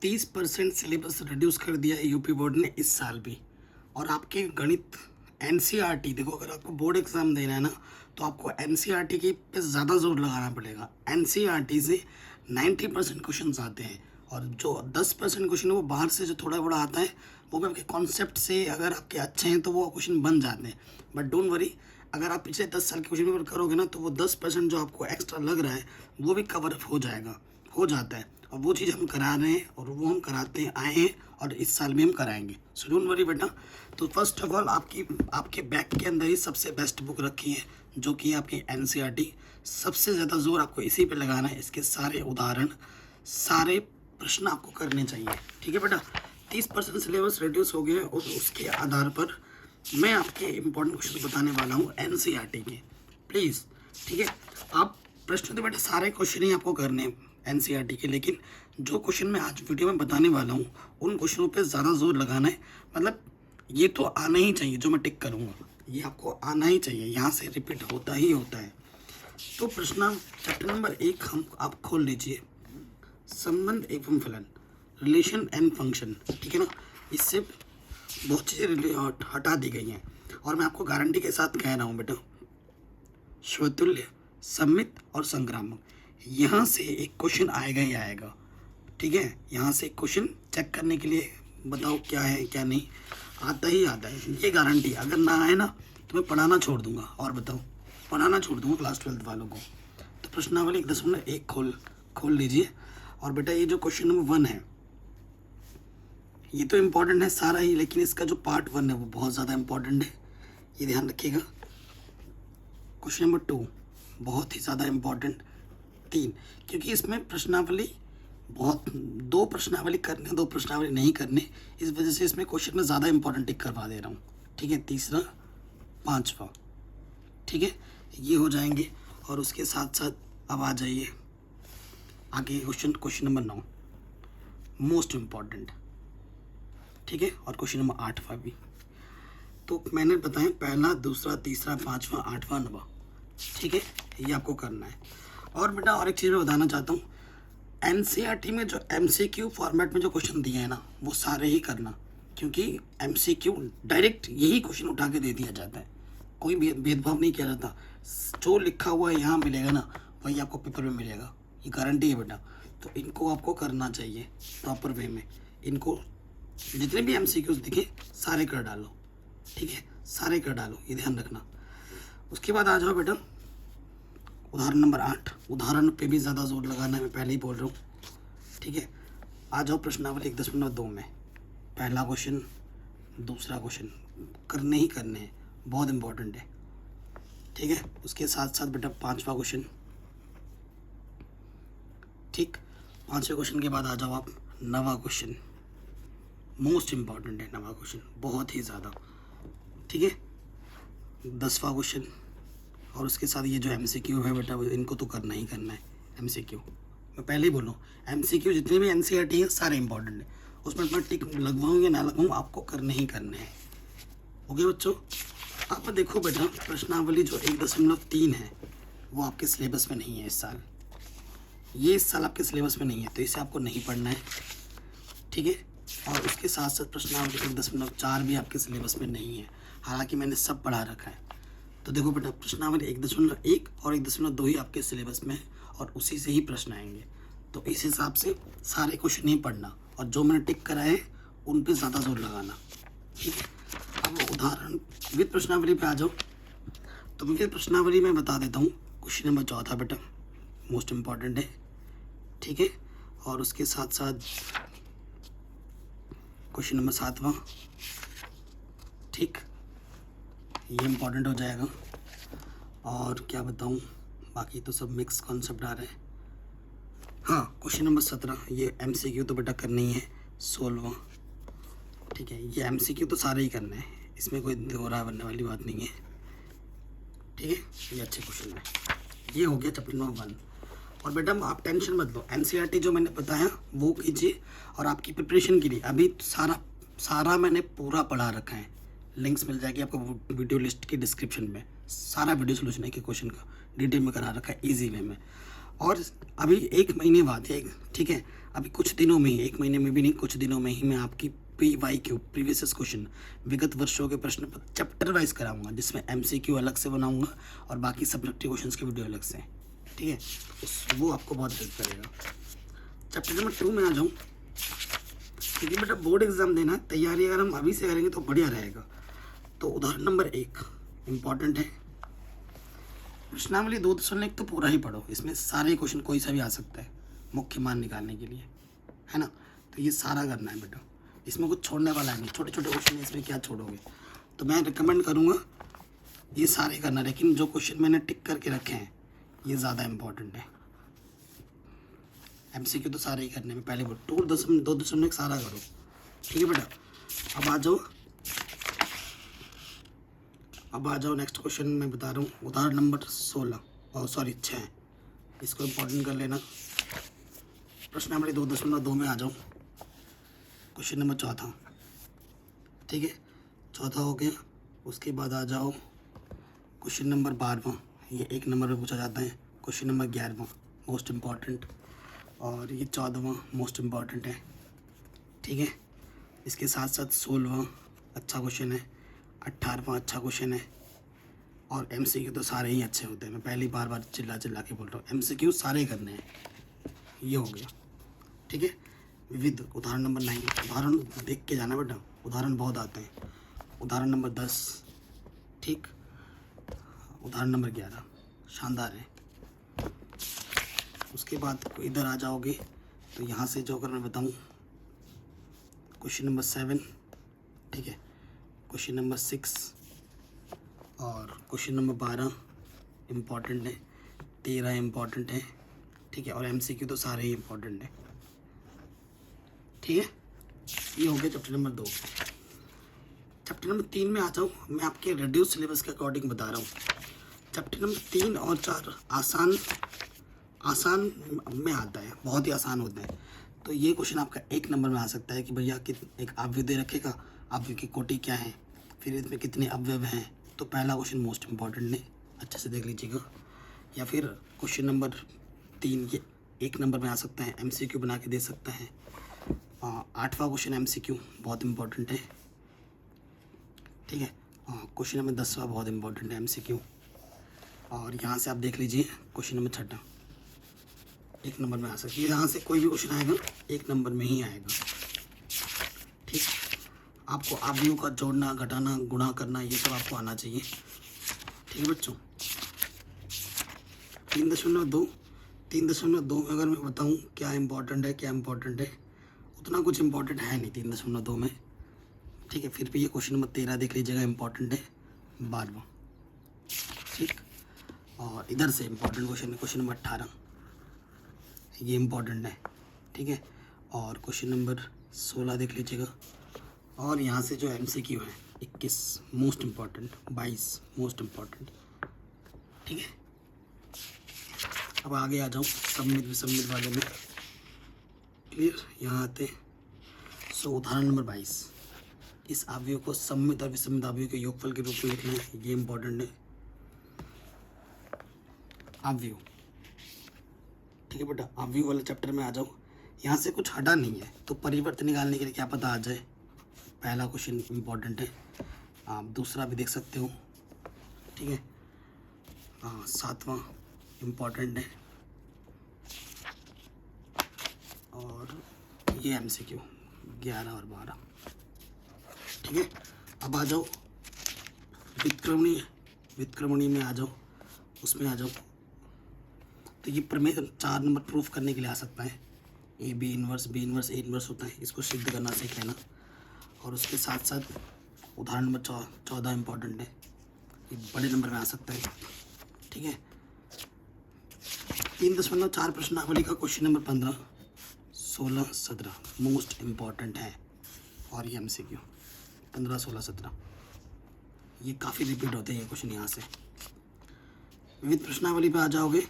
30% syllabus reduce कर दिया है यूपी बोर्ड ने इस साल भी। और आपके गणित एनसीईआरटी, देखो अगर आपको बोर्ड एग्जाम देना है ना तो आपको एनसीईआरटी की पे ज़्यादा जोर लगाना पड़ेगा। एनसीईआरटी से 90% क्वेश्चन आते हैं और जो 10% क्वेश्चन है वो बाहर से जो थोड़ा बड़ा आता है वो भी आपके कॉन्सेप्ट से अगर आपके अच्छे हैं तो वो क्वेश्चन बन जाते हैं। बट डोंट वरी, अगर आप पिछले 10 साल के क्वेश्चन पेपर करोगे ना तो वो 10% जो आपको एक्स्ट्रा लग रहा है वो भी कवर अप हो जाता है। और वो चीज़ हम करा रहे हैं और वो हम कराते आए हैं और इस साल भी हम कराएंगे। सो डोंट वरी बेटा। तो फर्स्ट ऑफ ऑल आपके बैग के अंदर ही सबसे बेस्ट बुक रखी है जो कि आपकी एनसीईआरटी। सबसे ज़्यादा जोर आपको इसी पे लगाना है। इसके सारे उदाहरण, सारे प्रश्न आपको करने चाहिए। ठीक है बेटा। 30% सिलेबस रिड्यूस हो गया है और उसके आधार पर मैं आपके इम्पोर्टेंट क्वेश्चन बताने वाला हूँ एनसीईआरटी के। प्लीज़ ठीक है। आप प्रश्न तो बेटा सारे क्वेश्चन ही आपको करने हैं एनसीईआरटी के, लेकिन जो क्वेश्चन मैं आज वीडियो में बताने वाला हूँ उन क्वेश्चनों पे ज़्यादा जोर लगाना है। मतलब ये तो आना ही चाहिए, जो मैं टिक करूँगा ये आपको आना ही चाहिए, यहाँ से रिपीट होता ही होता है। तो प्रश्न चैप्टर नंबर 1 आप खोल लीजिए, संबंध एवं फलन, रिलेशन एंड फंक्शन। ठीक है ना। इससे बहुत चीज़ें हटा दी गई हैं और मैं आपको गारंटी के साथ कह रहा हूँ बेटा, स्वतुल्य, सम्मित और संक्रामक, यहाँ से एक क्वेश्चन आएगा ही आएगा। ठीक है। यहाँ से एक क्वेश्चन चेक करने के लिए बताओ क्या है क्या नहीं, आता ही आता है, ये गारंटी। अगर ना आए ना तो मैं पढ़ाना छोड़ दूंगा। और बताओ, पढ़ाना छोड़ दूंगा क्लास 12 वालों को। तो प्रश्नावली 1.1 खोल लीजिए। और बेटा ये जो क्वेश्चन नंबर 1 है ये तो इम्पोर्टेंट है सारा ही, लेकिन इसका जो पार्ट 1 है वो बहुत ज़्यादा इम्पोर्टेंट है, ये ध्यान रखिएगा। क्वेश्चन नंबर 2 बहुत ही ज़्यादा इम्पोर्टेंट, 3, क्योंकि इसमें प्रश्नावली बहुत 2 प्रश्नावली करने 2 प्रश्नावली नहीं करने, इस वजह से इसमें क्वेश्चन में ज़्यादा इंपॉर्टेंट टिक करवा दे रहा हूँ। ठीक है। तीसरा, 5वां। ठीक है, ये हो जाएंगे। और उसके साथ साथ अब आ जाइए आगे क्वेश्चन नंबर 9 मोस्ट इम्पॉर्टेंट। ठीक है। और क्वेश्चन नंबर 8वां भी। तो मैंने बताया पहला, दूसरा, तीसरा, 5वां, 8वां, 9वां। ठीक है, ये आपको करना है। और बेटा और एक चीज़ मैं बताना चाहता हूँ, एनसीईआरटी में जो एमसीक्यू फॉर्मेट में जो क्वेश्चन दिए हैं ना वो सारे ही करना, क्योंकि एमसीक्यू डायरेक्ट यही क्वेश्चन उठा के दे दिया जाता है, कोई भेदभाव नहीं किया जाता। जो लिखा हुआ है यहाँ मिलेगा ना वही आपको पेपर में मिलेगा, ये गारंटी है बेटा। तो इनको आपको करना चाहिए प्रॉपर वे में। इनको जितने भी एमसीक्यूज दिखे सारे कर डालो। ठीक है, सारे कर डालो, ये ध्यान रखना। उसके बाद आ जाओ बेटा उदाहरण नंबर 8। उदाहरण पे भी ज़्यादा जोर लगाना है, मैं पहले ही बोल रहा हूँ। ठीक है। आ जाओ प्रश्नावली 1.2 में। पहला क्वेश्चन, दूसरा क्वेश्चन करने ही करने हैं, बहुत इंपॉर्टेंट है। ठीक है। उसके साथ साथ बेटा 5वां क्वेश्चन। ठीक, 5वें क्वेश्चन के बाद आ जाओ आप 9वां क्वेश्चन। मोस्ट इम्पॉर्टेंट है 9वां क्वेश्चन, बहुत ही ज़्यादा। ठीक है। 10वां क्वेश्चन। और उसके साथ ये जो एमसीक्यू है बेटा इनको तो करना ही करना है। एमसीक्यू मैं पहले ही बोल रहा हूँ, एमसीक्यू जितने भी एनसीईआरटी है सारे इंपॉर्टेंट है, उसमें मैं टिक लगवाऊँ या ना लगवाऊँ आपको करने ही करने हैं। ओके बच्चों। आप देखो बेटा प्रश्नावली जो 1.3 है वो आपके सिलेबस में नहीं है इस साल, ये इस साल आपके सिलेबस में नहीं है, तो इसे आपको नहीं पढ़ना है। ठीक है। और उसके साथ साथ प्रश्नावली 1.4 भी आपके सिलेबस में नहीं है, हालांकि मैंने सब पढ़ा रखा है। तो देखो बेटा प्रश्नावली 1.1 और 1.2 ही आपके सिलेबस में है और उसी से ही प्रश्न आएंगे। तो इस हिसाब से सारे क्वेश्चन नहीं पढ़ना और जो मैंने टिक कराए उन पे ज़्यादा जोर लगाना। ठीक है। अब उदाहरण विद प्रश्नावली पे आ जाओ। तो विद प्रश्नावली में बता देता हूँ। क्वेश्चन नंबर 14 बेटा मोस्ट इम्पॉर्टेंट है। ठीक है। और उसके साथ साथ क्वेश्चन नंबर 7वां। ठीक, ये इम्पॉर्टेंट हो जाएगा। और क्या बताऊँ, बाकी तो सब मिक्स कॉन्सेप्ट आ रहे हैं। हाँ, क्वेश्चन नंबर 17 ये एमसीक्यू तो बेटा करना ही है। 16वां। ठीक है, ये एमसीक्यू तो सारे ही करना है, इसमें कोई दोहरा बनने वाली बात नहीं है। ठीक है, ये अच्छे क्वेश्चन है। ये हो गया चैप्टर नंबर 1। और बेटा आप टेंशन मत लो, एनसीईआरटी जो मैंने बताया वो कीजिए। और आपकी प्रिपरेशन के लिए अभी सारा मैंने पूरा पढ़ा रखा है, लिंक्स मिल जाएगी आपको वीडियो लिस्ट की डिस्क्रिप्शन में। सारा वीडियो सोल्यूशन के क्वेश्चन का डिटेल में करा रखा है ईजी वे में। और अभी 1 महीने बाद ठीक है अभी कुछ दिनों में ही, एक महीने में भी नहीं, कुछ दिनों में ही मैं आपकी PYQ प्रीवियस क्वेश्चन विगत वर्षों के प्रश्न पत्र चैप्टर वाइज कराऊंगा, जिसमें MCQ अलग से बनाऊंगा और बाकी सब्जेक्टिव क्वेश्चंस की वीडियो अलग से, ठीक है। वो आपको बहुत हेल्प करेगा। चैप्टर नंबर 2 में आ जाऊँ, क्योंकि बेटा बोर्ड एग्जाम देना, तैयारी अगर हम अभी से करेंगे तो बढ़िया रहेगा। तो उदाहरण नंबर 1 इम्पॉर्टेंट है। प्रश्नावली 2.1 तो पूरा ही पढ़ो, इसमें सारे क्वेश्चन कोई सा भी आ सकता है मुख्य मान निकालने के लिए, है ना। तो ये सारा करना है बेटा, इसमें कुछ छोड़ने वाला नहीं, छोटे छोटे क्वेश्चन है, इसमें क्या छोड़ोगे। तो मैं रिकमेंड करूँगा ये सारे करना, लेकिन जो क्वेश्चन मैंने टिक करके रखे हैं ये ज़्यादा इम्पोर्टेंट है। MCQ तो सारे ही करने में, पहले बोल 2.1 सारा करो, ठीक है बेटा। अब आ जाओ नेक्स्ट क्वेश्चन मैं बता रहा हूँ, उदाहरण नंबर 6, इसको इम्पोर्टेंट कर लेना। प्रश्नावली 2.2 में आ जाओ, क्वेश्चन नंबर 4, ठीक है, 4 हो गया। उसके बाद आ जाओ क्वेश्चन नंबर 12, ये 1 नंबर में पूछा जाता है। क्वेश्चन नंबर 11 मोस्ट इम्पॉर्टेंट, और ये 14वां मोस्ट इम्पॉर्टेंट है, ठीक है। इसके साथ साथ 16वां अच्छा क्वेश्चन है, 18वां अच्छा क्वेश्चन है, और MCQ तो सारे ही अच्छे होते हैं। मैं पहली बार चिल्ला के बोल रहा हूँ, MCQ सारे करने हैं। ये हो गया, ठीक है। विविध उदाहरण नंबर 9, उदाहरण देख के जाना बेटा, उदाहरण बहुत आते हैं। उदाहरण नंबर 10, ठीक। उदाहरण नंबर 11 शानदार है। उसके बाद इधर आ जाओगे तो यहाँ से जो अगर मैं बताऊँ, क्वेश्चन नंबर 7, ठीक है, क्वेश्चन नंबर 6 और क्वेश्चन नंबर 12 इम्पॉर्टेंट है, 13 इम्पॉर्टेंट है, ठीक है, और MCQ तो सारे ही इम्पॉर्टेंट है, ठीक है। ये हो गया चैप्टर नंबर 2। चैप्टर नंबर 3 में आ जाओ, मैं आपके रिड्यूस सिलेबस के अकॉर्डिंग बता रहा हूँ। चैप्टर नंबर 3 और 4 आसान में आता है, बहुत ही आसान होता है। तो ये क्वेश्चन आपका 1 नंबर में आ सकता है कि भैया एक अवयव दे रखेगा, अवयव की कोटि क्या है, फिर इसमें कितने अवयव हैं। तो पहला क्वेश्चन मोस्ट इम्पॉर्टेंट है, अच्छे से देख लीजिएगा। या फिर क्वेश्चन नंबर 3 ये 1 नंबर में आ सकता है, MCQ बना के दे सकता है। 8वां क्वेश्चन MCQ बहुत इम्पॉर्टेंट है, ठीक है। क्वेश्चन नंबर 10वां बहुत इम्पॉर्टेंट है MCQ। और यहाँ से आप देख लीजिए क्वेश्चन नंबर 6 1 नंबर में आ सकती है। यहाँ से कोई भी क्वेश्चन आएगा 1 नंबर में ही आएगा, ठीक। आपको अवयवों का जोड़ना, घटाना, गुणा करना, ये सब आपको आना चाहिए, ठीक है बच्चों। 3.2 में अगर मैं बताऊँ क्या इम्पोर्टेंट है, उतना कुछ इम्पोर्टेंट है नहीं 3.2 में, ठीक है। फिर भी ये क्वेश्चन नंबर 13 देख लीजिएगा, इम्पोर्टेंट है 12वां, ठीक। और इधर से इम्पोर्टेंट क्वेश्चन है क्वेश्चन नंबर 18, ये इम्पोर्टेंट है, ठीक है। और क्वेश्चन नंबर 16 देख लीजिएगा। और यहाँ से जो MCQ है 21 मोस्ट इम्पॉर्टेंट, 22 मोस्ट इम्पॉर्टेंट, ठीक है। अब आगे आ जाऊँ सम्मित विसम्मित वाले में, क्लियर। यहाँ आते सो उदाहरण नंबर 22, इस अवयव को सम्मित और विसम्मित अवयव के योगफल के रूप में लिखना है, ये इम्पोर्टेंट है। अवयव, ठीक है बेटा, अवयव वाले चैप्टर में आ जाओ। यहाँ से कुछ हटा नहीं है, तो परिवर्तन निकालने के लिए क्या पता आ जाए, पहला क्वेश्चन इम्पोर्टेंट है। आप दूसरा भी देख सकते हो, ठीक है। 7वां इम्पोर्टेंट है, और ये MCQ 11 और 12, ठीक है। अब आ जाओ व्युत्क्रमणीय में आ जाओ, उसमें आ जाओ। तो ये प्रमेय 4 नंबर प्रूफ करने के लिए आ सकता है, A B inverse A inverse होता है, इसको सिद्ध करना सीख लेना। और उसके साथ साथ उदाहरण नंबर 14 इम्पोर्टेंट है, ये बड़े नंबर में आ सकता है, ठीक है। 3.4 प्रश्नावली का क्वेश्चन नंबर 15, 16, 17 मोस्ट इम्पॉर्टेंट है, और ये MCQ 15, 16, 17 ये काफ़ी रिपीट होते हैं ये क्वेश्चन। यहाँ से विविध प्रश्नावली पे आ जाओगे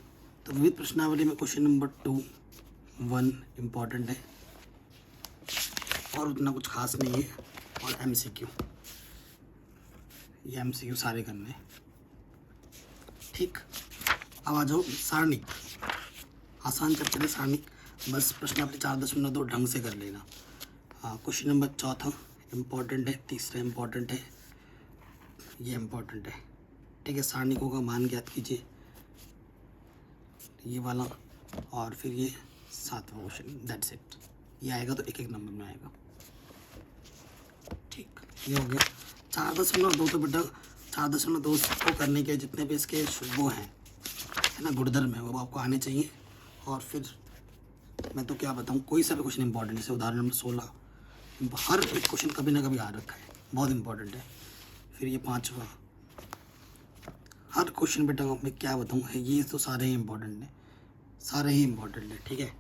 तो विविध प्रश्नावली में क्वेश्चन नंबर 2, 1 इम्पॉर्टेंट है, और उतना कुछ खास नहीं है। और MCQ, ये MCQ सारे करने हैं, ठीक। अब आ जाओ सारणिक, आसान चैप्टर है सारणिक। बस प्रश्न आपने 4.2 ढंग से कर लेना। हाँ, क्वेश्चन नंबर चौथा इम्पोर्टेंट है, तीसरा इम्पोर्टेंट है, ये इम्पोर्टेंट है। ठीक है, सारणिकों का मान ज्ञात कीजिए, ये वाला, और फिर ये 7वां क्वेश्चन, दैट्स इट। ये आएगा तो एक एक नंबर में आएगा। ठीक, ये हो गया 4.2। तो बेटा 4.2 को करने के जितने भी इसके वो हैं, है ना, गुणधर्म है, वो आपको आने चाहिए। और फिर मैं तो क्या बताऊँ, कोई सा भी क्वेश्चन इंपॉर्टेंट, जैसे उदाहरण नंबर 16, हर एक क्वेश्चन कभी ना कभी आ रखा है, बहुत इंपॉर्टेंट है। फिर ये 5वां, हर क्वेश्चन बेटा मैं क्या बताऊँ है, ये तो सारे ही इम्पोर्टेंट हैं, सारे ही इम्पोर्टेंट है। ठीक है,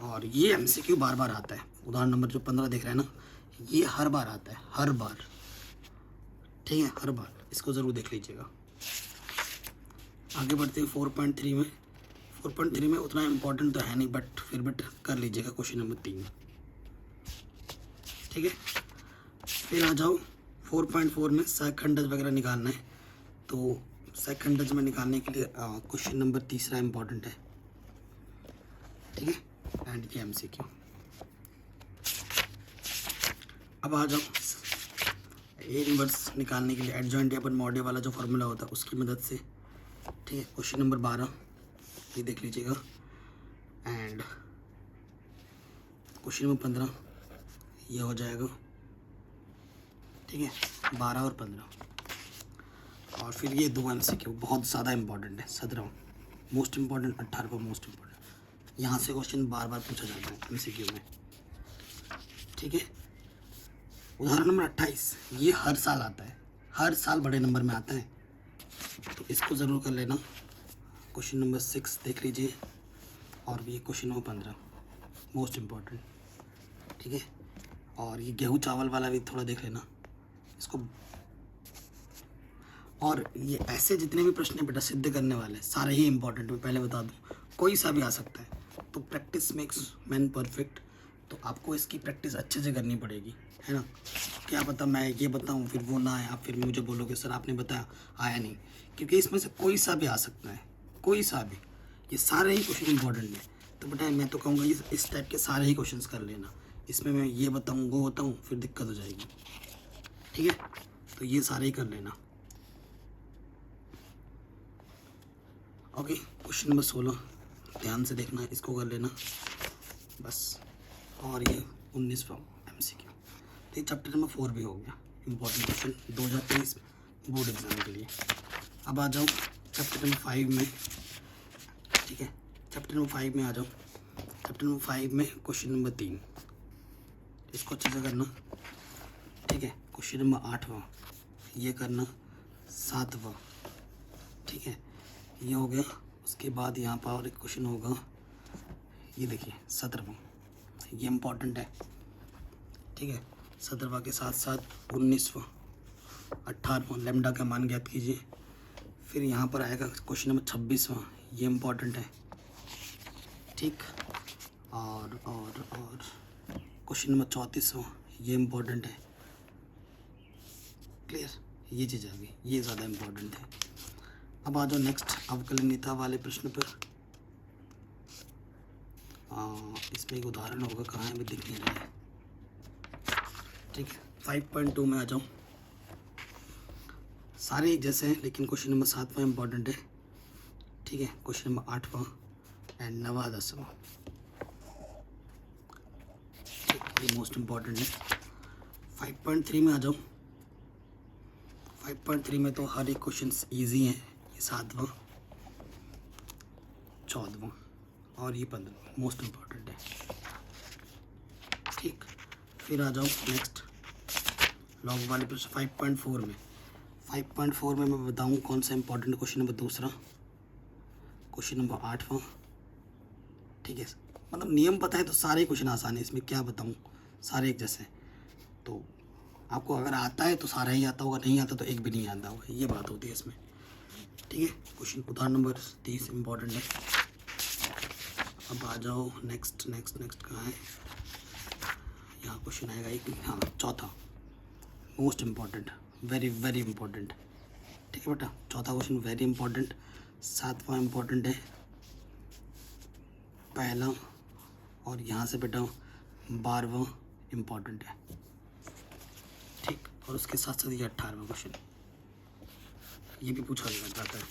और ये MCQ बार बार आता है। उदाहरण नंबर जो 15 देख रहे हैं ना, ये हर बार आता है, हर बार। ठीक है, हर बार, इसको ज़रूर देख लीजिएगा। आगे बढ़ते हैं 4.3 में। 4.3 में उतना इम्पोर्टेंट तो है नहीं, बट फिर बट कर लीजिएगा क्वेश्चन नंबर 3। ठीक है, फिर आ जाओ 4.4 में सेकंडज वगैरह निकालना है। तो सेकंडज में निकालने के लिए क्वेश्चन नंबर तीसरा इम्पोर्टेंट है। ठीक है, एंड ये MCQ। अब आ जाओ ए इनवर्स निकालने के लिए एडजॉइंट या मॉडे वाला जो फॉर्मूला होता है उसकी मदद से। ठीक है, क्वेश्चन नंबर 12 ये देख लीजिएगा, एंड क्वेश्चन नंबर 15 ये हो जाएगा। ठीक है, 12 और 15, और फिर ये 2 MCQ बहुत ज़्यादा इंपॉर्टेंट है। 17 मोस्ट इम्पॉर्टेंट, 18 मोस्ट इम्पॉर्टेंट। यहाँ से क्वेश्चन बार बार पूछा जाता है MCQ में। ठीक है, उदाहरण नंबर 28, ये हर साल आता है, हर साल बड़े नंबर में आता है, तो इसको ज़रूर कर लेना। क्वेश्चन नंबर 6 देख लीजिए, और ये क्वेश्चन नंबर 15 मोस्ट इम्पॉर्टेंट। ठीक है, और ये गेहूँ चावल वाला भी थोड़ा देख लेना इसको। और ये ऐसे जितने भी प्रश्न बेटा सिद्ध करने वाले सारे ही इंपॉर्टेंट, मैं पहले बता दूं, कोई सा भी आ सकता है। तो प्रैक्टिस मेक्स मैन परफेक्ट, तो आपको इसकी प्रैक्टिस अच्छे से करनी पड़ेगी, है ना। क्या पता मैं ये बताऊं फिर वो ना आए, आप फिर मुझे बोलोगे सर आपने बताया आया नहीं, क्योंकि इसमें से कोई सा भी आ सकता है, कोई सा भी। ये सारे ही क्वेश्चन इंपॉर्टेंट हैं, तो बेटा मैं तो कहूँगा इस टाइप के सारे ही क्वेश्चन कर लेना। इसमें मैं ये बताऊँ वो बताऊँ फिर दिक्कत हो जाएगी। ठीक है, तो ये सारे ही कर लेना। ओके, क्वेश्चन नंबर 16 ध्यान से देखना, इसको कर लेना बस। और ये 19वां MCQ। तो ये चैप्टर नंबर 4 भी हो गया, इंपॉर्टेंट क्वेश्चन 2023 बोर्ड एग्जाम के लिए। अब आ जाओ चैप्टर नंबर 5 में। ठीक है, चैप्टर नंबर 5 में आ जाओ। चैप्टर नंबर 5 में क्वेश्चन नंबर 3, इसको अच्छे से करना। ठीक है, क्वेश्चन नंबर 8वां ये करना, 7वां। ठीक है, ये हो गया। उसके बाद यहाँ पर और एक क्वेश्चन होगा, ये देखिए 17वां, ये इम्पॉर्टेंट है। ठीक है, 17वां के साथ साथ 19वां, 18वां लैम्डा का मान ज्ञात कीजिए। फिर यहाँ पर आएगा क्वेश्चन नंबर 26वां, ये इम्पॉर्टेंट है। ठीक, और क्वेश्चन नंबर 34वां, ये इम्पॉर्टेंट है। क्लियर, ये चीज़ आ गई, ये ज़्यादा इम्पॉर्टेंट है। अब आ जाओ नेक्स्ट अवकलनीयता वाले प्रश्न पर। इसमें एक उदाहरण होगा, कहाँ है, भी दिख नहीं रहा है। ठीक है, 5.2 में आ जाओ। सारे एक जैसे हैं, लेकिन क्वेश्चन नंबर 7वां इम्पॉर्टेंट है। ठीक है, क्वेश्चन नंबर 8वां एंड 9वां 10वां, ये मोस्ट इम्पॉर्टेंट है। 5.3 में आ जाओ। 5.3 में तो हर एक क्वेश्चन ईजी है। ये 7वां, 14वां और ये 15वां मोस्ट इम्पॉर्टेंट है। ठीक, फिर आ जाओ नेक्स्ट लॉग वाले प्रश्न 5.4 में। 5.4 में मैं बताऊँ कौन सा important question number 2, question number 8वां। ठीक है, मतलब नियम पता है तो सारे क्वेश्चन आसान है, इसमें क्या बताऊँ, सारे एक जैसे। तो आपको अगर आता है तो सारा ही आता होगा, नहीं आता तो एक भी नहीं आता होगा, ये बात होती है इसमें। ठीक है, क्वेश्चन उदाहरण नंबर 30 इम्पॉर्टेंट है। अब आ जाओ नेक्स्ट कहाँ है, यहाँ क्वेश्चन आएगा एक, हाँ चौथा most important, very very important. ठीक है बेटा, चौथा क्वेश्चन वेरी इंपॉर्टेंट। 7वां इम्पॉर्टेंट है। पहला और यहाँ से बेटा 12वां इम्पॉर्टेंट है, ठीक। और उसके साथ साथ ये 18वां क्वेश्चन ये भी पूछा जाता है।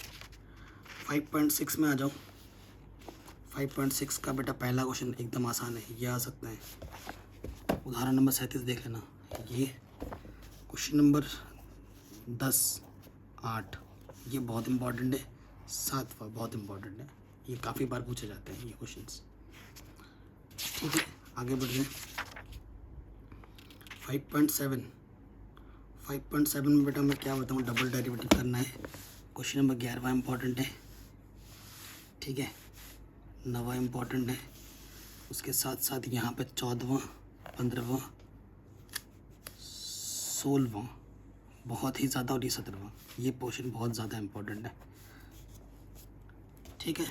5.6 में आ जाओ। 5.6 का बेटा पहला क्वेश्चन एकदम आसान है, ये आ सकता है। उदाहरण नंबर 37 देख लेना। ये क्वेश्चन नंबर 10, 8 ये बहुत इम्पॉर्टेंट है। 7वां बहुत इम्पॉर्टेंट है, ये काफ़ी बार पूछे जाते हैं ये क्वेश्चंस, ठीक है। आगे बढ़ रहे हैं। 5.7 में बेटा मैं क्या बताऊँ, डबल डेरिवेटिव करना है। क्वेश्चन नंबर 11वां इम्पॉर्टेंट है, ठीक है। 9वां इम्पॉर्टेंट है। उसके साथ साथ यहाँ पे 14वां, 15वां, 16वां बहुत ही ज़्यादा, और ये 17वां ये पोर्शन बहुत ज़्यादा इम्पोर्टेंट है, ठीक है।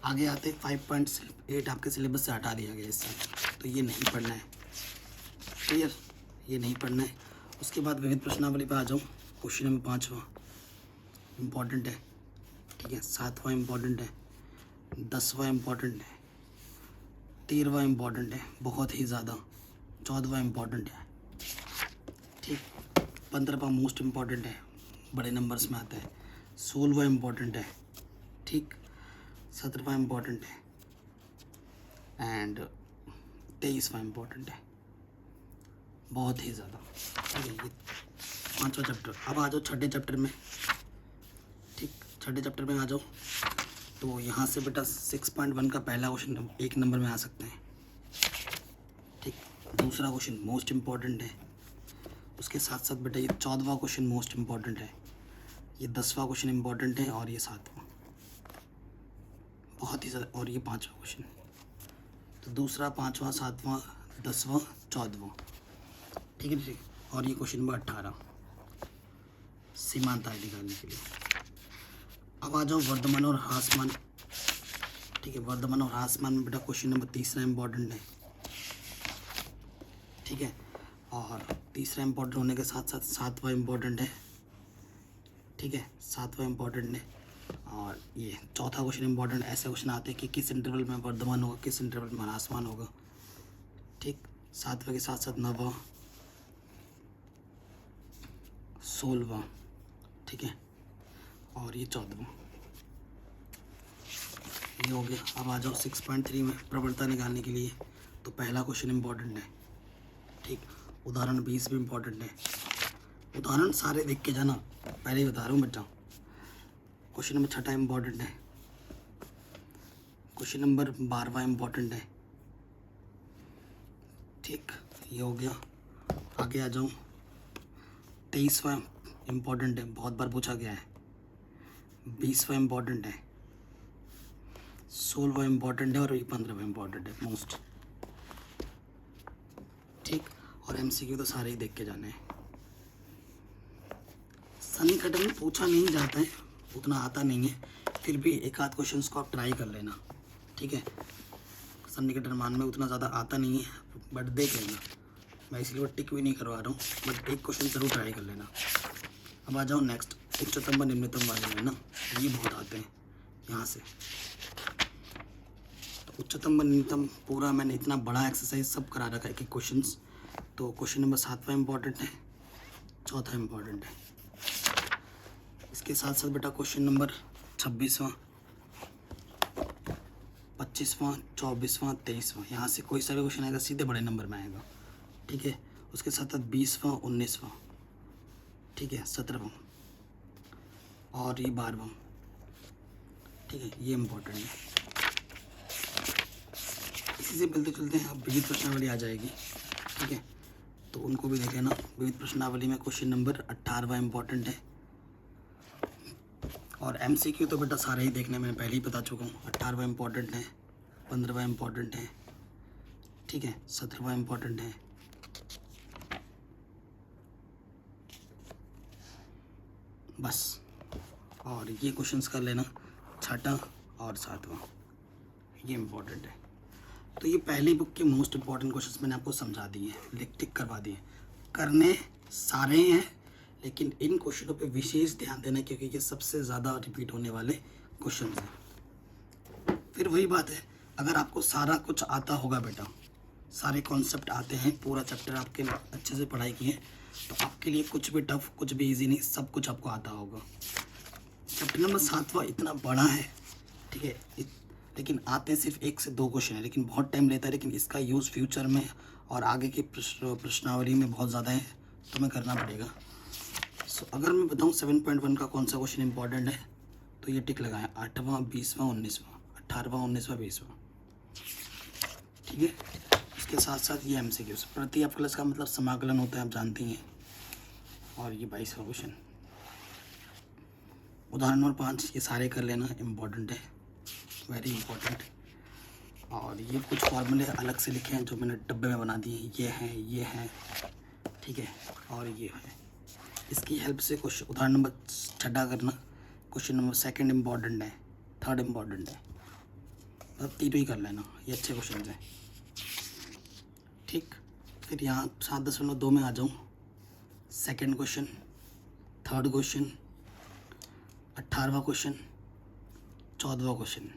आगे आते 5.8 आपके सिलेबस से हटा दिया गया इस साल, तो ये नहीं पढ़ना है, क्लियर, ये नहीं पढ़ना है। उसके बाद विविध प्रश्नावली पे आ जाऊँ। क्वेश्चन नंबर 5वां इम्पॉर्टेंट है, ठीक है। 7वां इम्पॉर्टेंट है, 10वां इम्पॉर्टेंट है, 13वां इम्पॉर्टेंट है बहुत ही ज़्यादा, 14वां इम्पॉर्टेंट है, ठीक। 15वां मोस्ट इम्पॉर्टेंट है, बड़े नंबर्स में आता है। 16वां इम्पॉर्टेंट है, ठीक। 17वां इम्पॉर्टेंट है एंड 23वां इम्पॉर्टेंट है बहुत ही ज़्यादा, ठीक है। ये 5वां चैप्टर। अब आ जाओ छठे चैप्टर में, ठीक। छठे चैप्टर में आ जाओ तो यहाँ से बेटा 6.1 का पहला क्वेश्चन 1 नंबर में आ सकता है, ठीक। दूसरा क्वेश्चन मोस्ट इम्पॉर्टेंट है। उसके साथ साथ बेटा ये 14वां क्वेश्चन मोस्ट इम्पॉर्टेंट है, ये 10वां क्वेश्चन इम्पॉर्टेंट है, और ये 7वां बहुत ही ज़्यादा, और ये 5वां क्वेश्चन। तो दूसरा, 5वां, 7वां, 10वां, 14वां, ठीक है, ठीक। और ये क्वेश्चन नंबर 18 सीमांत आय निकालने के लिए। अब आ जाओ वर्धमान और ह्रासमान, ठीक है। वर्धमान और ह्रासमान में बेटा क्वेश्चन नंबर 3 इम्पॉर्टेंट है, ठीक है। और 3 इम्पॉर्टेंट होने के साथ साथ 7वां इम्पॉर्टेंट है, ठीक है। 7वां इम्पॉर्टेंट है। और ये चौथा क्वेश्चन इम्पॉर्टेंट, ऐसे क्वेश्चन आते हैं कि किस इंटरवल में वर्धमान होगा, किस इंटरवल में ह्रासमान होगा, ठीक। 7वां के साथ साथ 9वां, 16वां, ठीक है। और ये 14वां, ये हो गया। अब आ जाओ 6.3 में प्रबलता निकालने के लिए। तो पहला क्वेश्चन इम्पॉर्टेंट है, ठीक। उदाहरण 20 भी इम्पॉर्टेंट है। उदाहरण सारे देख के जाना, पहले ही बता रहा हूँ बेटा। क्वेश्चन नंबर 6 इम्पॉर्टेंट है। क्वेश्चन नंबर 12वां इम्पॉर्टेंट है, ठीक। ये हो गया। आगे आ जाऊँ 23वां इम्पॉर्टेंट है, बहुत बार पूछा गया है। 20वां इम्पॉर्टेंट है, 16वां इम्पॉर्टेंट है, और ये 15वां इम्पॉर्टेंट है मोस्ट, ठीक। और MCQ तो सारे ही देख के जाने हैं। सन्निकटन में पूछा नहीं जाता है, उतना आता नहीं है, फिर भी एक आध क्वेश्चन को आप ट्राई कर लेना, ठीक है। सन्निकटन मान में उतना ज़्यादा आता नहीं है, बट देख लेना। मैं इसलिए टिक भी नहीं करवा रहा हूँ, बट एक क्वेश्चन जरूर ट्राई कर लेना। अब आ जाओ नेक्स्ट, उच्चतम व निम्नतम वाले में ना, ये बहुत आते हैं यहाँ से। तो उच्चतम व निम्नतम पूरा मैंने इतना बड़ा एक्सरसाइज सब करा रखा है कि क्वेश्चंस। तो क्वेश्चन नंबर 7वां इम्पॉर्टेंट है, 4था इम्पॉर्टेंट है। इसके साथ साथ बेटा क्वेश्चन नंबर 26वां, 25वां, 24वां, 23वां, यहाँ से कोई सा भी क्वेश्चन आएगा सीधे बड़े नंबर में आएगा, ठीक है। उसके साथ साथ 20वां, 19वां, ठीक है, 17वां, और ये 12वां, ठीक है, ये इम्पोर्टेंट है। इसी से मिलते चलते हैं अब विविध प्रश्नावली आ जाएगी, ठीक है। तो उनको भी देख लेना। विविध प्रश्नावली में क्वेश्चन नंबर 18वां इम्पॉर्टेंट है, और MCQ तो बेटा सारे ही देखने में पहले ही बता चुका हूँ। 18वां इम्पॉर्टेंट है, 15वां इम्पॉर्टेंट है, ठीक है, 17वां इम्पॉर्टेंट है, बस। और ये क्वेश्चंस कर लेना, 6वां और 7वां, ये इम्पोर्टेंट है। तो ये पहली बुक के मोस्ट इम्पॉर्टेंट क्वेश्चंस मैंने आपको समझा दिए, टिक करवा दिए। करने सारे हैं, लेकिन इन क्वेश्चनों पे विशेष ध्यान देना, क्योंकि ये सबसे ज़्यादा रिपीट होने वाले क्वेश्चन हैं। फिर वही बात है, अगर आपको सारा कुछ आता होगा बेटा, सारे कॉन्सेप्ट आते हैं, पूरा चैप्टर आपके अच्छे से पढ़ाई की है, तो आपके लिए कुछ भी टफ, कुछ भी इजी नहीं, सब कुछ आपको आता होगा। चैप्टर नंबर 7वां इतना बड़ा है, ठीक है, लेकिन आते हैं सिर्फ 1 से 2 क्वेश्चन है, लेकिन बहुत टाइम लेता है, लेकिन इसका यूज़ फ्यूचर में और आगे की प्रश्नावली में बहुत ज़्यादा है, तो हमें करना पड़ेगा। सो अगर मैं बताऊँ 7.1 का कौन सा क्वेश्चन इंपॉर्टेंट है, तो ये टिक लगाएं, 8वां, 20वां, 19वां, 18वां, 19वां, 20वां, ठीक है। इसके साथ साथ ये MCQ प्रति अपकलस का मतलब समाकलन होता है, आप जानती हैं। और ये 22वां क्वेश्चन, उदाहरण नंबर 5, ये सारे कर लेना, इम्पोर्टेंट है, वेरी इंपॉर्टेंट। और ये कुछ फॉर्मूले अलग से लिखे हैं जो मैंने डब्बे में बना दिए, ये हैं, ठीक है, और ये है। इसकी हेल्प से क्वेश्चन उदाहरण नंबर 6 करना, क्वेश्चन नंबर 2 इम्पॉर्टेंट है, 3rd इम्पॉर्टेंट है, मतलब 3 ही कर लेना, ये अच्छे क्वेश्चन हैं, ठीक। फिर यहाँ 7.2 में आ जाऊँ, 2nd क्वेश्चन, 3rd क्वेश्चन, 18वां क्वेश्चन, 14वां क्वेश्चन,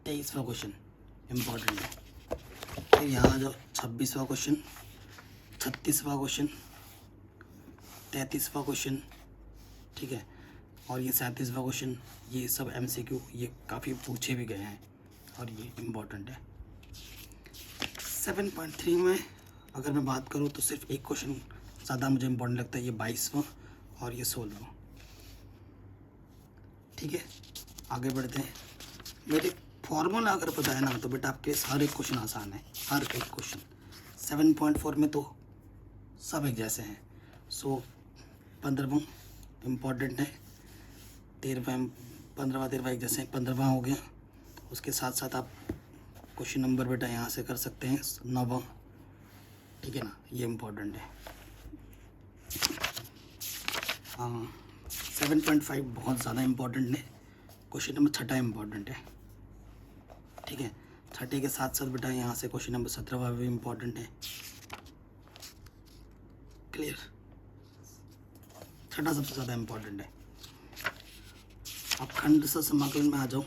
23वां क्वेश्चन इम्पॉर्टेंट है। फिर यहाँ आ जाओ 26वां क्वेश्चन, 36वां क्वेश्चन, 33वां क्वेश्चन, ठीक है, और ये 37वां क्वेश्चन, ये सब MCQ, ये काफ़ी पूछे भी गए हैं और ये इम्पॉर्टेंट है। 7.3 में अगर मैं बात करूँ तो सिर्फ एक क्वेश्चन ज़्यादा मुझे इम्पोर्टेंट लगता है, ये 22वां और ये 16वां, ठीक है। आगे बढ़ते हैं। मेरे फॉर्मूला अगर पता है ना तो बेटा आपके हर एक क्वेश्चन आसान है, हर एक क्वेश्चन। 7.4 में तो सब एक जैसे हैं। सो 15वां इम्पॉर्टेंट है, 15वां एक जैसे हैं, 15वां हो गया। उसके साथ साथ आप क्वेश्चन नंबर बेटा यहाँ से कर सकते हैं 9वां, ठीक है ना, ये इम्पोर्टेंट है। हाँ, 7.5 बहुत ज़्यादा इम्पोर्टेंट है, क्वेश्चन नंबर 6 इम्पोर्टेंट है, ठीक है। 6 के साथ साथ बेटा यहाँ से क्वेश्चन नंबर 17वां भी इम्पोर्टेंट है, क्लियर। 6 सबसे ज़्यादा इम्पोर्टेंट है। अब खंड से समाकलन में आ जाओ,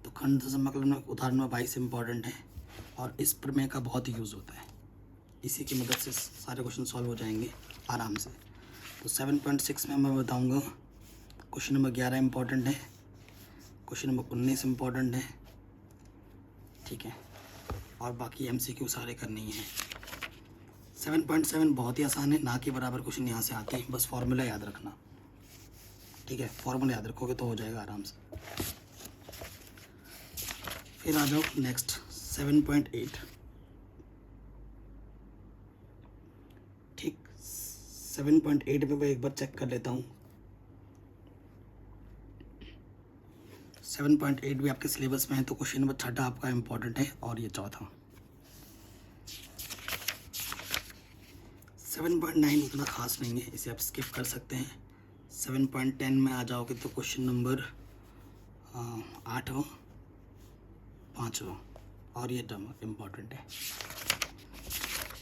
तो खंड से समाकलन में उदाहरण में 22 इम्पोर्टेंट है और इस प्रमेय का बहुत यूज़ होता है, इसी की मदद से सारे क्वेश्चन सॉल्व हो जाएंगे आराम से। तो 7.6 में मैं बताऊंगा क्वेश्चन नंबर 11 इम्पोर्टेंट है, क्वेश्चन नंबर 19 इम्पोर्टेंट है, ठीक है, और बाकी MCQ सारे करनी है। 7.7 बहुत ही आसान है, ना के बराबर क्वेश्चन यहाँ से आते हैं, बस फॉर्मूला याद रखना, ठीक है, फॉर्मूला याद रखोगे तो हो जाएगा आराम से। फिर आ जाओ नेक्स्ट 7.8, ठीक। 7.8 में मैं एक बार चेक कर लेता हूँ। 7.8 भी आपके सिलेबस में है, तो क्वेश्चन नंबर 6 आपका इम्पोर्टेंट है और ये 4था। 7.9 उतना खास नहीं है, इसे आप स्किप कर सकते हैं। 7.10 में आ जाओगे तो क्वेश्चन नंबर 8वां, 5वां और ये टर्म इम्पोर्टेंट है।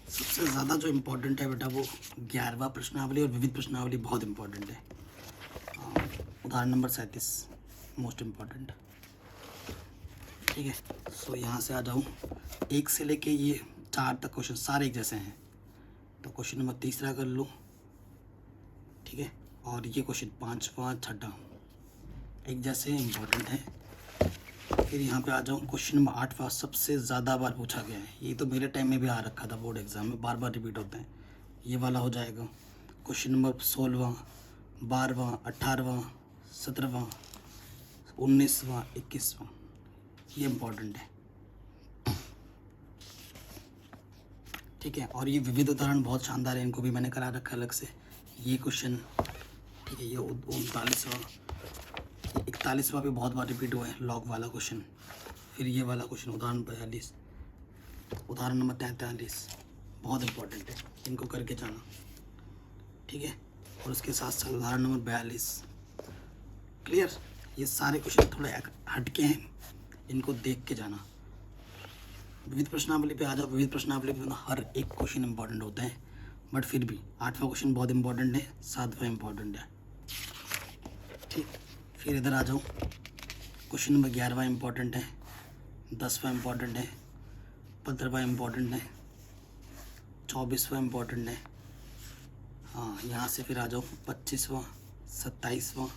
सबसे ज़्यादा जो इम्पोर्टेंट है बेटा वो 11वां प्रश्नावली और विविध प्रश्नावली बहुत इम्पोर्टेंट है। उदाहरण नंबर 37 मोस्ट इम्पोर्टेंट, ठीक है। सो यहाँ से आ जाऊँ, 1 से लेके ये 4 तक क्वेश्चन सारे एक जैसे हैं, तो क्वेश्चन नंबर 3 कर लो, ठीक है, और ये क्वेश्चन 5वां 6 एक जैसे इम्पोर्टेंट है। फिर यहाँ पे आ जाऊँ, क्वेश्चन नंबर 8वां सबसे ज़्यादा बार पूछा गया है, ये तो मेरे टाइम में भी आ रखा था बोर्ड एग्जाम में, बार बार रिपीट होता है, ये वाला हो जाएगा। क्वेश्चन नंबर 16वां, 12वां, 18वां, 17वां, 19वां, 21वां, ये इम्पोर्टेंट है, ठीक है। और ये विविध उदाहरण बहुत शानदार है, इनको भी मैंने करा रखा अलग से। ये क्वेश्चन, ठीक है, ये 39वां, 41वां भी बहुत बार रिपीट हुआ है, लॉग वाला क्वेश्चन। फिर ये वाला क्वेश्चन उदाहरण 42, उदाहरण नंबर 43 बहुत इम्पोर्टेंट है, इनको करके जाना, ठीक है। और उसके साथ साथ उदाहरण नंबर 42, क्लियर। ये सारे क्वेश्चन थोड़े हटके हैं, इनको देख के जाना। विविध प्रश्नावली पे आ जाओ, विविध प्रश्नावली पे हर एक क्वेश्चन इंपॉर्टेंट होता है, बट फिर भी 8वां क्वेश्चन बहुत इंपॉर्टेंट है, 7वां इंपॉर्टेंट है, ठीक। फिर इधर आ जाओ, क्वेश्चन नंबर 11वां इंपॉर्टेंट है, 10वां इम्पॉर्टेंट है, 15वां इम्पॉर्टेंट है, 24वां इम्पॉर्टेंट है। हाँ, यहाँ से फिर आ जाओ 25वां, 27वां,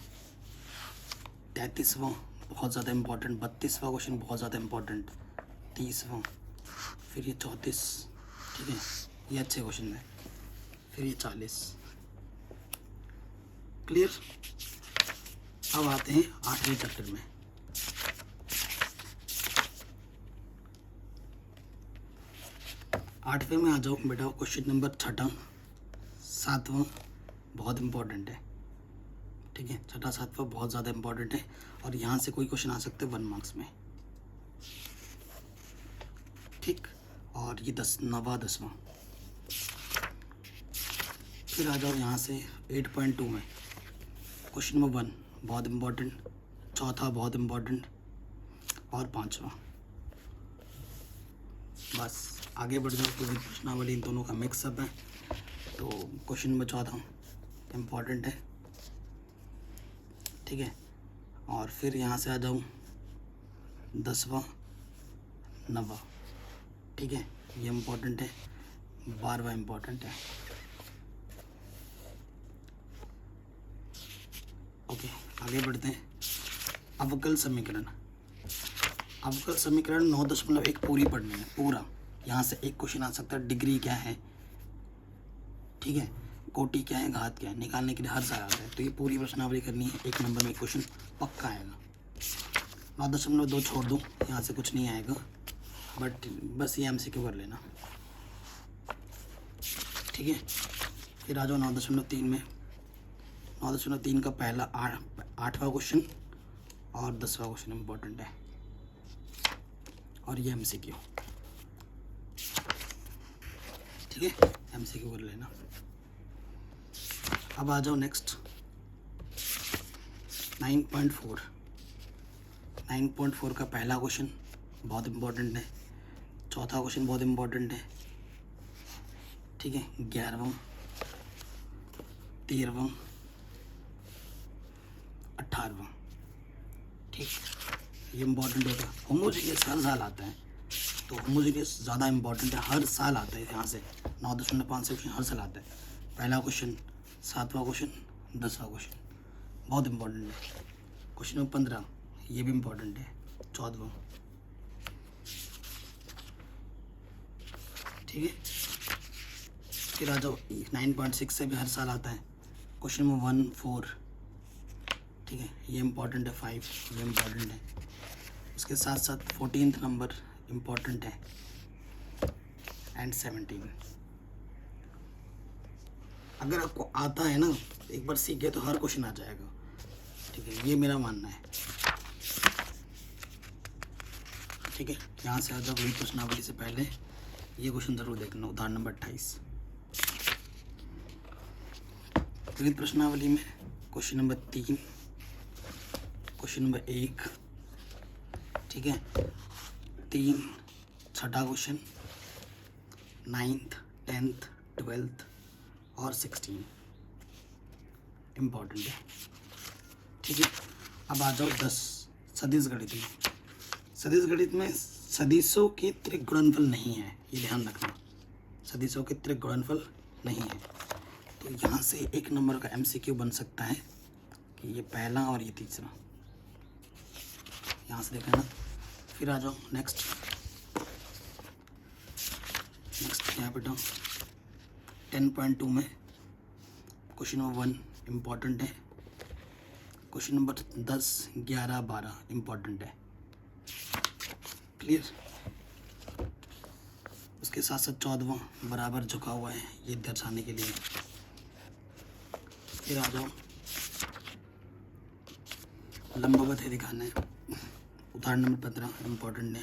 33वां बहुत ज़्यादा इम्पॉर्टेंट, 32वां क्वेश्चन बहुत ज़्यादा इम्पॉर्टेंट, 30वां, फिर ये 34, ठीक है, ये अच्छे क्वेश्चन है, फिर ये 40। क्लियर। अब आते हैं 8वें चैप्टर में। 8वें में आ जाओ बेटा, क्वेश्चन नंबर 6, 7वां बहुत इम्पोर्टेंट है, ठीक है, 6, 7वां बहुत ज़्यादा इम्पोर्टेंट है और यहाँ से कोई क्वेश्चन आ सकते हैं 1 मार्क्स में, ठीक। और ये 9वां 10वां। फिर आ जाओ यहाँ से 8.2 में क्वेश्चन नंबर 1 बहुत इम्पोर्टेंट, 4था बहुत इम्पोर्टेंट और 5वां। बस आगे बढ़ जाओ, क्योंकि प्रश्नावली इन दोनों का मिक्सअप है। तो क्वेश्चन नंबर 14 इम्पोर्टेंट है, ठीक है। और फिर यहाँ से आ जाऊँ 10वां 9वां, ठीक है, ये इम्पोर्टेंट है, 12वां इम्पोर्टेंट है। ओके, आगे बढ़ते हैं। अवकल समीकरण। अवकल समीकरण 9.1 पूरी पढ़नी है, पूरा। यहाँ से एक क्वेश्चन आ सकता है, डिग्री क्या है, ठीक है, कोटि क्या है, घात क्या है, निकालने के लिए हर साल आता है। तो ये पूरी प्रश्नावली करनी है, 1 नंबर में क्वेश्चन पक्का आएगा। 9.2 छोड़ दो, यहाँ से कुछ नहीं आएगा, बट बस ये MCQ कर लेना, ठीक है। फिर आ जाओ 9.3 में। 9.3 का पहला 8वां क्वेश्चन और 10वां क्वेश्चन इम्पोर्टेंट है और ये MCQ, ठीक है, MCQ कर लेना। अब आ जाओ नेक्स्ट 9.4। 9.4 का पहला क्वेश्चन बहुत इम्पोर्टेंट है, चौथा क्वेश्चन बहुत इम्पोर्टेंट है, ठीक है, 11वां, 13वां, 18वां, ठीक, ये इम्पोर्टेंट होगा। होमोजीनियस हर साल आता है, तो होमोजीनियस ज़्यादा इम्पोर्टेंट है, हर साल आता है। यहाँ से 9.5 से क्वेश्चन हर साल आता है। पहला क्वेश्चन, 7वां क्वेश्चन, 10वां क्वेश्चन बहुत इम्पोर्टेंट है। क्वेश्चन नंबर 15 ये भी इम्पोर्टेंट है, 14वां, ठीक है। फिर आ जाओ 9.6 से भी हर साल आता है, क्वेश्चन नंबर 1, 4, ठीक है, ये इम्पोर्टेंट है। 5 ये इम्पोर्टेंट है। उसके साथ साथ 14th नंबर इम्पोर्टेंट है एंड 17। अगर आपको आता है ना, एक बार सीख गए तो हर क्वेश्चन आ जाएगा, ठीक है, ये मेरा मानना है, ठीक है। यहाँ से आ जाओ, वही प्रश्नावली से पहले ये क्वेश्चन जरूर देखना, उदाहरण नंबर 28। विविध प्रश्नावली में क्वेश्चन नंबर 3, क्वेश्चन नंबर 1, ठीक है, 3, 6ठा क्वेश्चन, 9th, 10th, 12th और 16 इम्पॉर्टेंट है, ठीक है। अब आ जाओ 10 सदिश गणित में। सदिश गणित में सदिशों के त्रिक गुणनफल नहीं है, ये ध्यान रखना, सदिशों के त्रिक गुणनफल नहीं है। तो यहाँ से 1 नंबर का MCQ बन सकता है कि ये पहला और ये तीसरा, यहाँ से देखा ना। फिर आ जाओ नेक्स्ट क्या बेटा, 10.2 में क्वेश्चन नंबर 1 इम्पॉर्टेंट है, क्वेश्चन नंबर 10, 11, 12 इम्पॉर्टेंट है, क्लियर। उसके साथ साथ 14वां बराबर झुका हुआ है, ये दर्शाने के लिए। फिर आ जाओ लंबवत है दिखाना है, उदाहरण नंबर 15 इम्पोर्टेंट है।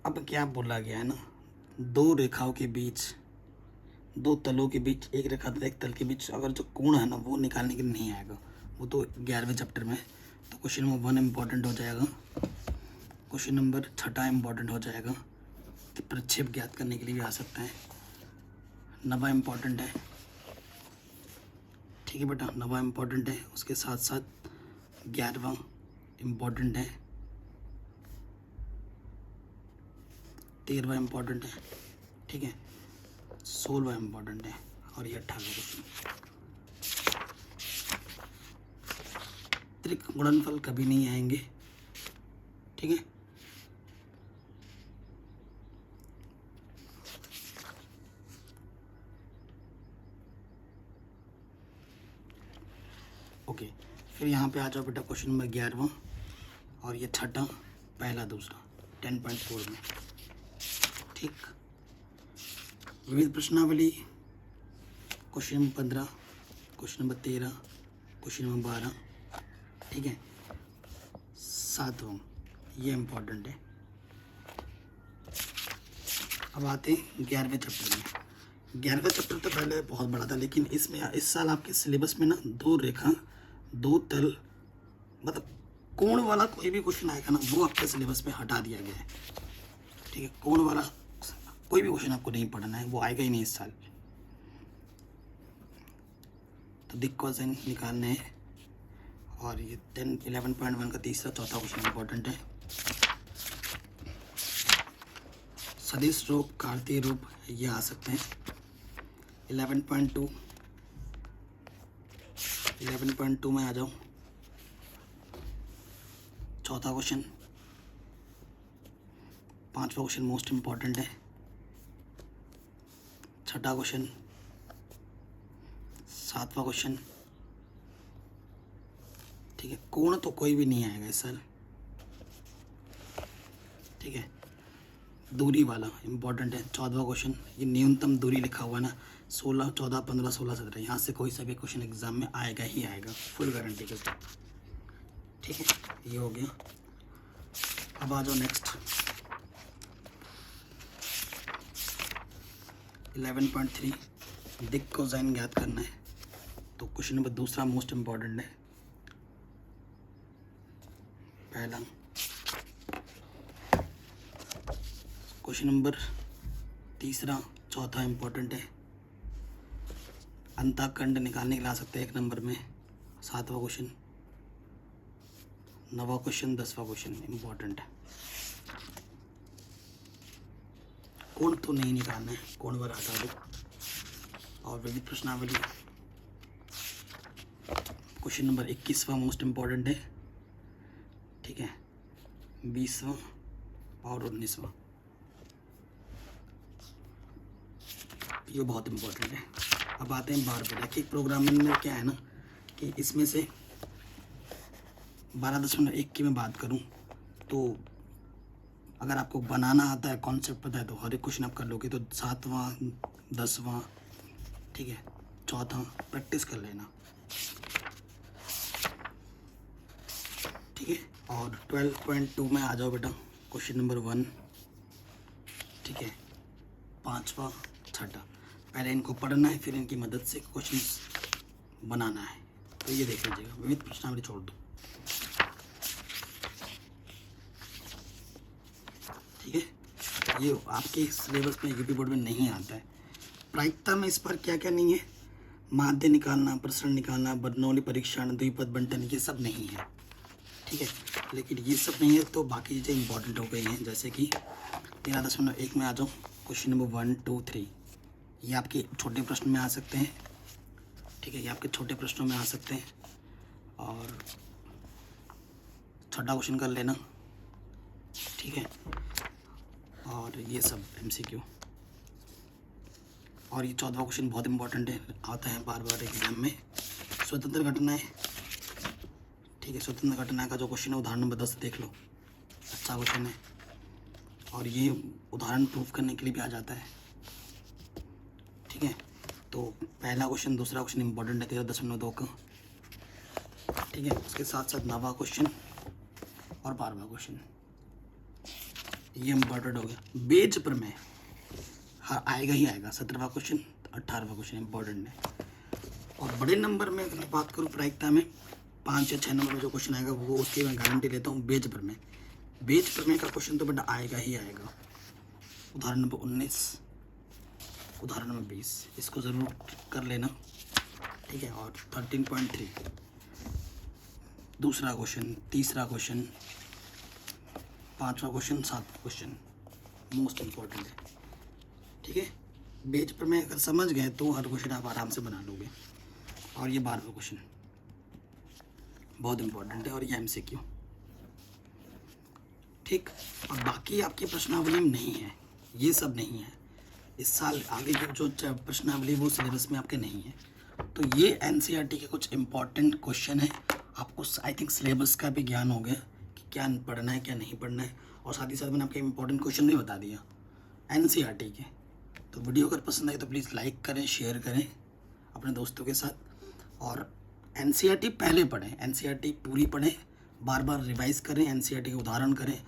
अब क्या बोला गया है ना, 2 रेखाओं के बीच, 2 तलों के बीच, एक रेखा तथा एक तल के बीच अगर जो कोण है ना वो निकालने के लिए नहीं आएगा, वो तो 11वें चैप्टर में। तो क्वेश्चन नंबर 1 इम्पोर्टेंट हो जाएगा, क्वेश्चन नंबर 6 इम्पोर्टेंट हो जाएगा, कि प्रक्षेप ज्ञात करने के लिए भी आ सकता है। 9वां इम्पोर्टेंट है, ठीक है बेटा, 9वां इम्पोर्टेंट है। उसके साथ साथ 11वां इम्पोर्टेंट है, 13वां इम्पोर्टेंट है, ठीक है, 16वां इम्पोर्टेंट है और ये 18वां क्वेश्चन। त्रिक गुणनफल कभी नहीं आएंगे, ठीक है। ओके, फिर यहाँ पे आ जाओ बेटा क्वेश्चन नंबर 11वां और ये छठा, पहला दूसरा 10.4 में, ठीक। विविध प्रश्नावली question number 15, question number 13, question number 12, ठीक है। 7वां ये इम्पोर्टेंट है। अब आते हैं 11वें चैप्टर में। 11वें चैप्टर तो पहले बहुत बड़ा था, लेकिन इसमें इस साल आपके सिलेबस में ना 2 रेखा 2 तल मतलब कोण वाला कोई भी क्वेश्चन आएगा ना वो आपके सिलेबस में हटा दिया गया है, ठीक है। कोण वाला कोई भी क्वेश्चन आपको नहीं पढ़ना है, वो आएगा ही नहीं इस साल। तो दिक क्वेश्चन निकालने हैं और ये 11.1 का तीसरा चौथा क्वेश्चन इंपॉर्टेंट है। सदिश रूप, कार्तीय रूप ये आ सकते हैं। 11.2 में आ जाओ, चौथा क्वेश्चन, 5वां क्वेश्चन मोस्ट इम्पॉर्टेंट है, 6ठा क्वेश्चन, 7वां क्वेश्चन, ठीक है। कोण तो कोई भी नहीं आएगा इस साल, ठीक है। दूरी वाला इम्पोर्टेंट है, 14वां क्वेश्चन, ये न्यूनतम दूरी लिखा हुआ है ना, 16, 14, 15, 16, 17, यहाँ से कोई सा भी क्वेश्चन एग्जाम में आएगा ही आएगा, फुल गारंटी के साथ, ठीक है। ये हो गया। अब आ जाओ नेक्स्ट 11.3 दिक कोसाइन ज्ञात करना है। तो क्वेश्चन नंबर दूसरा मोस्ट इम्पॉर्टेंट है, पहला क्वेश्चन नंबर तीसरा चौथा इम्पोर्टेंट है। अंतःखंड निकालने के लिए आ सकते हैं 1 नंबर में, 7वां क्वेश्चन, 9वां क्वेश्चन, 10वां क्वेश्चन इम्पोर्टेंट है। कोण तो नहीं निकालना है, कोण वाला हटा दो। और विविध प्रश्नावली क्वेश्चन नंबर 21वां मोस्ट इम्पॉर्टेंट है, ठीक है, 20वां और 19वां ये बहुत इम्पोर्टेंट है। अब आते हैं बार बेटा कि प्रोग्रामिंग में क्या है ना कि इसमें से 12.1 की मैं बात करूं तो अगर आपको बनाना आता है, कॉन्सेप्ट पता है, तो हर एक क्वेश्चन आप कर लोगे। तो 7वां, 10वां, ठीक है, चौथा प्रैक्टिस कर लेना, ठीक है। और 12.2 में आ जाओ बेटा, क्वेश्चन नंबर 1, ठीक है, 5वां, 6ठा। पहले इनको पढ़ना है, फिर इनकी मदद से क्वेश्चन बनाना है। तो ये देख लीजिएगा, विविध प्रश्नावली छोड़ दो, ठीक है। ये आपके सिलेबस में यूपी बोर्ड में नहीं आता है। प्रायिकता में इस पर क्या क्या नहीं है, माध्य निकालना, प्रसरण निकालना, बर्नौली परीक्षण, द्विपद बंटन, ये सब नहीं है, ठीक है। लेकिन ये सब नहीं है तो बाकी चीज़ें इंपॉर्टेंट हो गई हैं, जैसे कि 13.1 में आ जाओ, क्वेश्चन नंबर 1, 2, 3 ये आपके छोटे प्रश्न में आ सकते हैं, ठीक है, ये आपके छोटे प्रश्नों में आ सकते हैं। और 6ठा क्वेश्चन कर लेना, ठीक है। और ये सब MCQ। और ये 14वां क्वेश्चन बहुत इंपॉर्टेंट है, आता है बार बार एग्जाम में। स्वतंत्र घटनाएं, ठीक है, स्वतंत्र घटना का जो क्वेश्चन है उदाहरण नंबर 10 देख लो, अच्छा क्वेश्चन है। और ये उदाहरण प्रूफ करने के लिए भी आ जाता है, ठीक है। तो पहला क्वेश्चन, दूसरा क्वेश्चन इंपॉर्टेंट है 13.2 का, ठीक है। उसके साथ साथ 9वां क्वेश्चन और 12वां क्वेश्चन ये इम्पॉर्टेंट हो गया। बेज पर में हाँ आएगा ही आएगा, 17वां क्वेश्चन, 18वां क्वेश्चन इंपॉर्टेंट है। और बड़े नंबर में अगर बात करूँ प्रायिकता में 5 या 6 नंबर में जो क्वेश्चन आएगा वो उसकी मैं गारंटी लेता हूँ। बेज पर में, बेज पर में का क्वेश्चन तो बेटा आएगा ही आएगा। उदाहरण नंबर 19, उदाहरण नंबर 20 इसको ज़रूर कर लेना, ठीक है। और 13.3 दूसरा क्वेश्चन, तीसरा क्वेश्चन, पांचवा क्वेश्चन, सातवां क्वेश्चन मोस्ट इम्पोर्टेंट है। ठीक है, बेच पर में अगर समझ गए तो हर क्वेश्चन आप आराम से बना लोगे। और ये 12वां क्वेश्चन बहुत इम्पोर्टेंट है और ये MCQ। ठीक, और बाकी आपकी प्रश्नावली में नहीं है, ये सब नहीं है इस साल। आगे की जो प्रश्नावली वो सिलेबस में आपके नहीं है। तो ये NCERT के कुछ इम्पॉर्टेंट क्वेश्चन है। आपको आई थिंक सिलेबस का भी ज्ञान हो गया कि क्या पढ़ना है क्या नहीं पढ़ना है, और साथ ही साथ मैंने आपके इम्पोर्टेंट क्वेश्चन भी बता दिया NCERT के। तो वीडियो अगर पसंद आए तो प्लीज़ लाइक करें, शेयर करें अपने दोस्तों के साथ। और NCERT पहले पढ़ें, NCERT पूरी पढ़ें, बार बार रिवाइज करें, NCERT के उदाहरण करें।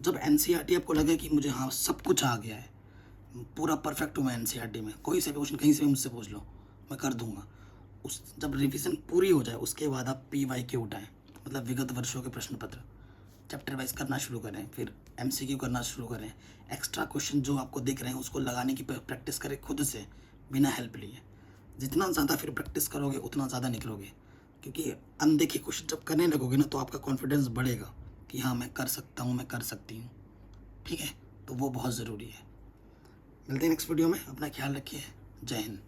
जब NCERT आपको लगे कि मुझे हाँ सब कुछ आ गया है, पूरा परफेक्ट हूँ मैं NCERT में, कोई से भी क्वेश्चन कहीं से भी मुझसे पूछ लो मैं कर दूंगा, उस जब रिवीजन पूरी हो जाए उसके बाद आप PYQ उठाएं, मतलब विगत वर्षों के प्रश्न पत्र चैप्टर वाइज करना शुरू करें, फिर MCQ करना शुरू करें। एक्स्ट्रा क्वेश्चन जो आपको दिख रहे हैं उसको लगाने की प्रैक्टिस करें खुद से, बिना हेल्प लिए। जितना ज़्यादा फिर प्रैक्टिस करोगे उतना ज़्यादा निकलोगे, क्योंकि अनदेखे क्वेश्चन जब करने लगोगे ना तो आपका कॉन्फिडेंस बढ़ेगा कि हाँ मैं कर सकता हूँ, मैं कर सकती हूँ। ठीक है, तो वो बहुत ज़रूरी है। मिलते हैं नेक्स्ट वीडियो में, अपना ख्याल रखिए। जय हिंद।